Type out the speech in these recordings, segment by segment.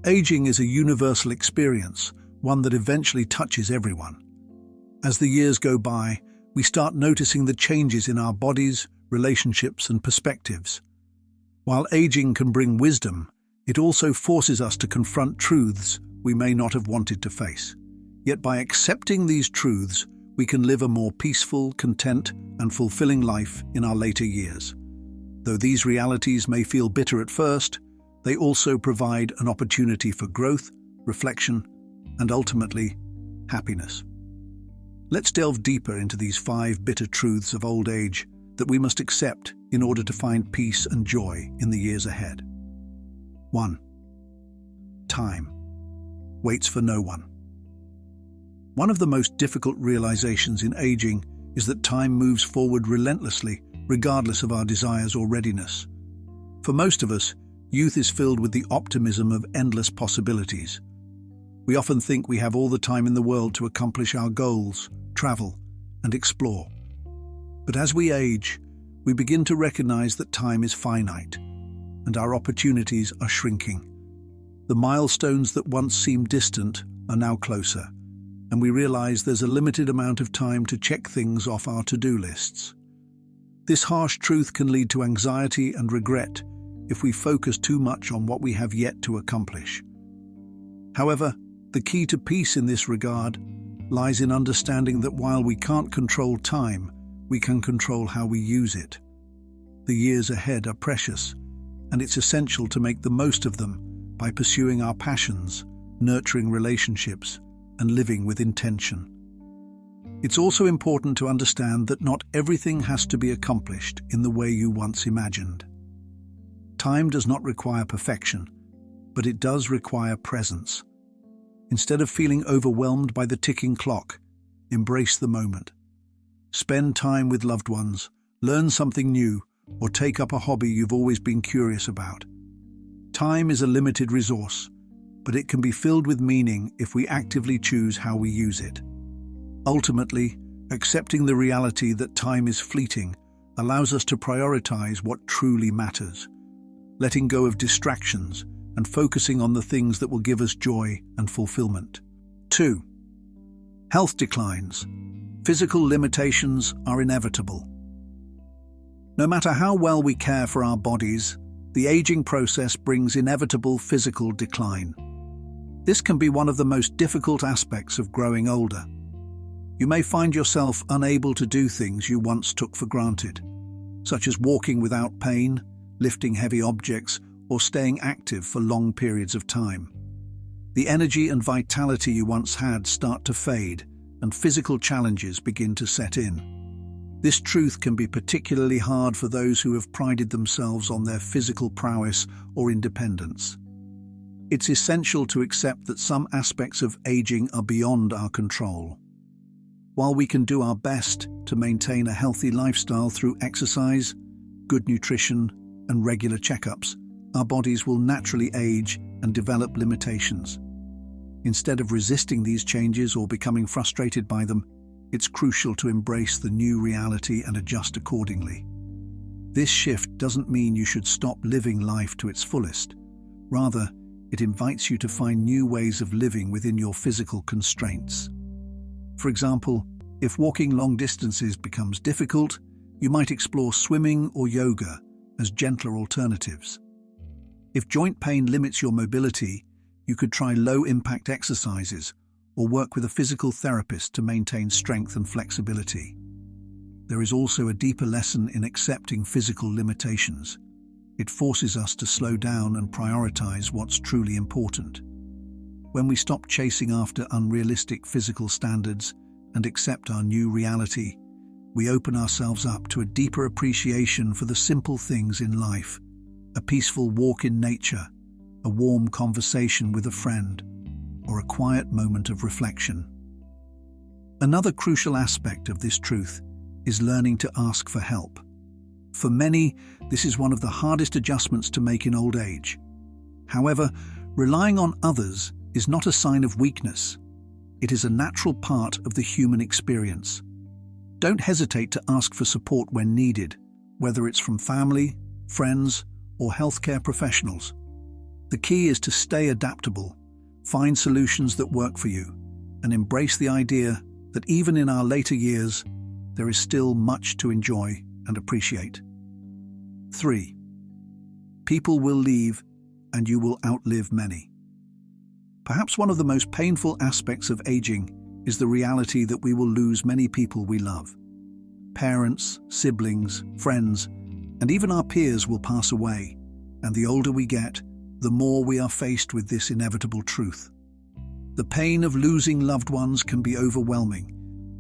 Aging is a universal experience, one that eventually touches everyone. As the years go by, we start noticing the changes in our bodies, relationships, and perspectives. While aging can bring wisdom, it also forces us to confront truths we may not have wanted to face. Yet by accepting these truths, we can live a more peaceful, content, and fulfilling life in our later years. Though these realities may feel bitter at first, they also provide an opportunity for growth, reflection, and ultimately, happiness. Let's delve deeper into these 5 bitter truths of old age that we must accept in order to find peace and joy in the years ahead. 1. Time waits for no one. One of the most difficult realizations in aging is that time moves forward relentlessly, regardless of our desires or readiness. For most of us, youth is filled with the optimism of endless possibilities. We often think we have all the time in the world to accomplish our goals, travel, and explore. But as we age, we begin to recognize that time is finite, and our opportunities are shrinking. The milestones that once seemed distant are now closer, and we realize there's a limited amount of time to check things off our to-do lists. This harsh truth can lead to anxiety and regret if we focus too much on what we have yet to accomplish. However, the key to peace in this regard lies in understanding that while we can't control time, we can control how we use it. The years ahead are precious, and it's essential to make the most of them by pursuing our passions, nurturing relationships, and living with intention. It's also important to understand that not everything has to be accomplished in the way you once imagined. Time does not require perfection, but it does require presence. Instead of feeling overwhelmed by the ticking clock, embrace the moment. Spend time with loved ones, learn something new, or take up a hobby you've always been curious about. Time is a limited resource, but it can be filled with meaning if we actively choose how we use it. Ultimately, accepting the reality that time is fleeting allows us to prioritize what truly matters, letting go of distractions and focusing on the things that will give us joy and fulfillment. 2. Health declines. Physical limitations are inevitable. No matter how well we care for our bodies, the aging process brings inevitable physical decline. This can be one of the most difficult aspects of growing older. You may find yourself unable to do things you once took for granted, such as walking without pain, lifting heavy objects, or staying active for long periods of time. The energy and vitality you once had start to fade, and physical challenges begin to set in. This truth can be particularly hard for those who have prided themselves on their physical prowess or independence. It's essential to accept that some aspects of aging are beyond our control. While we can do our best to maintain a healthy lifestyle through exercise, good nutrition, and regular checkups, our bodies will naturally age and develop limitations. Instead of resisting these changes or becoming frustrated by them, it's crucial to embrace the new reality and adjust accordingly. This shift doesn't mean you should stop living life to its fullest. Rather, it invites you to find new ways of living within your physical constraints. For example, if walking long distances becomes difficult, you might explore swimming or yoga as gentler alternatives. If joint pain limits your mobility, you could try low-impact exercises or work with a physical therapist to maintain strength and flexibility. There is also a deeper lesson in accepting physical limitations. It forces us to slow down and prioritize what's truly important. When we stop chasing after unrealistic physical standards and accept our new reality, we open ourselves up to a deeper appreciation for the simple things in life: a peaceful walk in nature, a warm conversation with a friend, or a quiet moment of reflection. Another crucial aspect of this truth is learning to ask for help. For many, this is one of the hardest adjustments to make in old age. However, relying on others is not a sign of weakness. It is a natural part of the human experience. Don't hesitate to ask for support when needed, whether it's from family, friends, or healthcare professionals. The key is to stay adaptable, find solutions that work for you, and embrace the idea that even in our later years, there is still much to enjoy and appreciate. 3. People will leave, and you will outlive many. Perhaps one of the most painful aspects of aging is the reality that we will lose many people we love. Parents, siblings, friends, and even our peers will pass away, and the older we get, the more we are faced with this inevitable truth. The pain of losing loved ones can be overwhelming,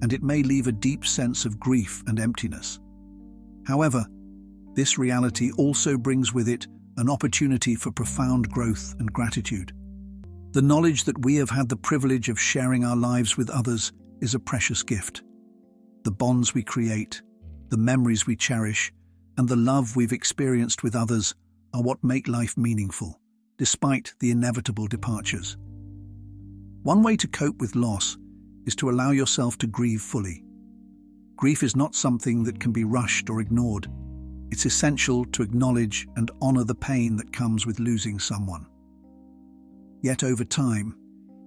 and it may leave a deep sense of grief and emptiness. However, this reality also brings with it an opportunity for profound growth and gratitude. The knowledge that we have had the privilege of sharing our lives with others is a precious gift. The bonds we create, the memories we cherish, and the love we've experienced with others are what make life meaningful, despite the inevitable departures. One way to cope with loss is to allow yourself to grieve fully. Grief is not something that can be rushed or ignored. It's essential to acknowledge and honor the pain that comes with losing someone. Yet over time,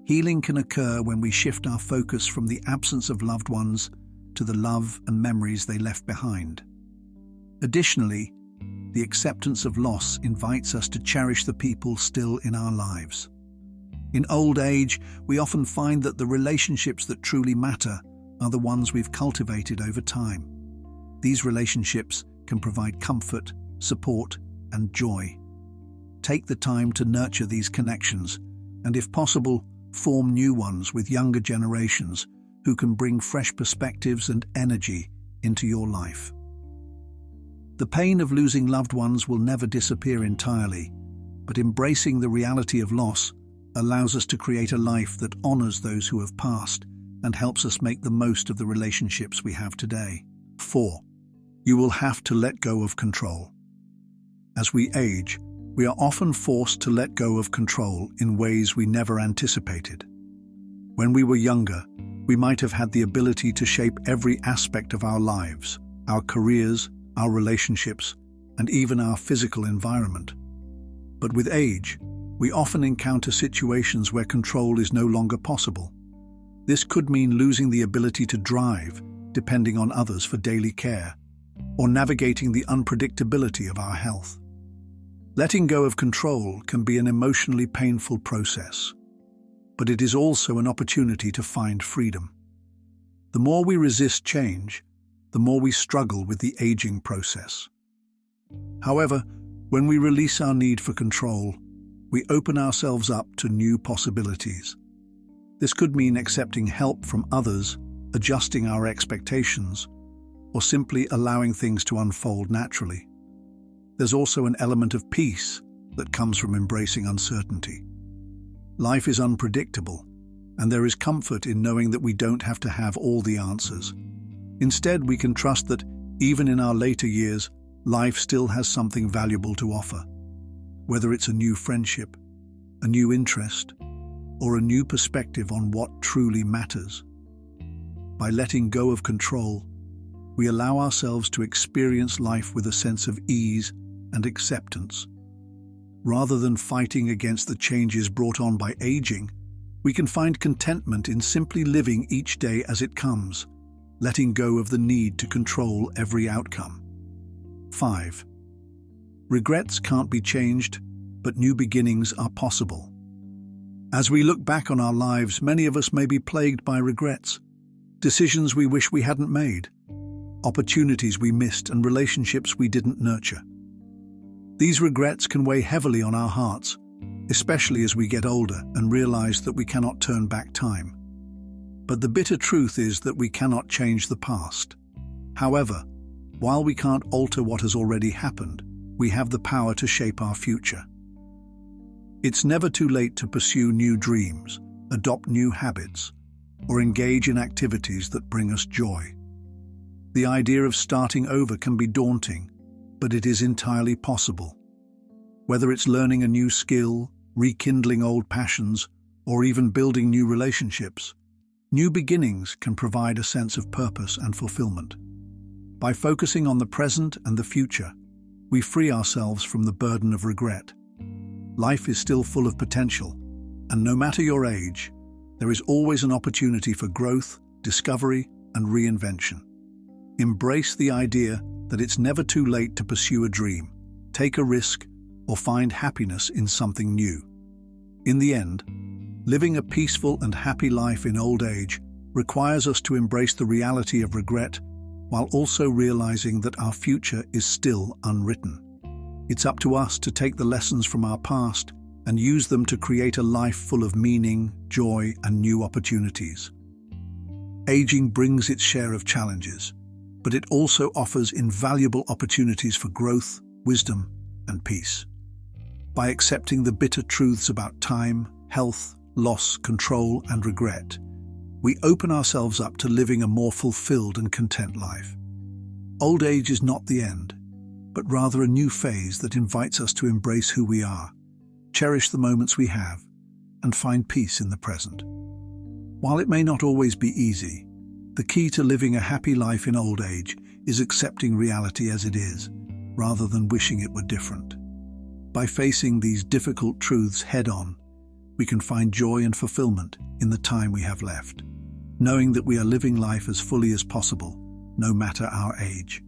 healing can occur when we shift our focus from the absence of loved ones to the love and memories they left behind. Additionally, the acceptance of loss invites us to cherish the people still in our lives. In old age, we often find that the relationships that truly matter are the ones we've cultivated over time. These relationships can provide comfort, support, and joy. Take the time to nurture these connections, and if possible, form new ones with younger generations who can bring fresh perspectives and energy into your life. The pain of losing loved ones will never disappear entirely, but embracing the reality of loss allows us to create a life that honors those who have passed and helps us make the most of the relationships we have today. 4. You will have to let go of control. As we age, we are often forced to let go of control in ways we never anticipated. When we were younger, we might have had the ability to shape every aspect of our lives, our careers, our relationships, and even our physical environment. But with age, we often encounter situations where control is no longer possible. This could mean losing the ability to drive, depending on others for daily care, or navigating the unpredictability of our health. Letting go of control can be an emotionally painful process, but it is also an opportunity to find freedom. The more we resist change, the more we struggle with the aging process. However, when we release our need for control, we open ourselves up to new possibilities. This could mean accepting help from others, adjusting our expectations, or simply allowing things to unfold naturally. There's also an element of peace that comes from embracing uncertainty. Life is unpredictable, and there is comfort in knowing that we don't have to have all the answers. Instead, we can trust that, even in our later years, life still has something valuable to offer. Whether it's a new friendship, a new interest, or a new perspective on what truly matters. By letting go of control, we allow ourselves to experience life with a sense of ease and acceptance. Rather than fighting against the changes brought on by aging, we can find contentment in simply living each day as it comes, letting go of the need to control every outcome. 5. Regrets can't be changed, but new beginnings are possible. As we look back on our lives, many of us may be plagued by regrets, decisions we wish we hadn't made, opportunities we missed, and relationships we didn't nurture. These regrets can weigh heavily on our hearts, especially as we get older and realize that we cannot turn back time. But the bitter truth is that we cannot change the past. However, while we can't alter what has already happened, we have the power to shape our future. It's never too late to pursue new dreams, adopt new habits, or engage in activities that bring us joy. The idea of starting over can be daunting, but it is entirely possible. Whether it's learning a new skill, rekindling old passions, or even building new relationships, new beginnings can provide a sense of purpose and fulfillment. By focusing on the present and the future, we free ourselves from the burden of regret. Life is still full of potential, and no matter your age, there is always an opportunity for growth, discovery, and reinvention. Embrace the idea that it's never too late to pursue a dream, take a risk, or find happiness in something new. In the end, living a peaceful and happy life in old age requires us to embrace the reality of regret while also realizing that our future is still unwritten. It's up to us to take the lessons from our past and use them to create a life full of meaning, joy, and new opportunities. Aging brings its share of challenges, but it also offers invaluable opportunities for growth, wisdom, and peace. By accepting the bitter truths about time, health, loss, control, and regret, we open ourselves up to living a more fulfilled and content life. Old age is not the end, but rather a new phase that invites us to embrace who we are, cherish the moments we have, and find peace in the present. While it may not always be easy, the key to living a happy life in old age is accepting reality as it is, rather than wishing it were different. By facing these difficult truths head-on, we can find joy and fulfillment in the time we have left, knowing that we are living life as fully as possible, no matter our age.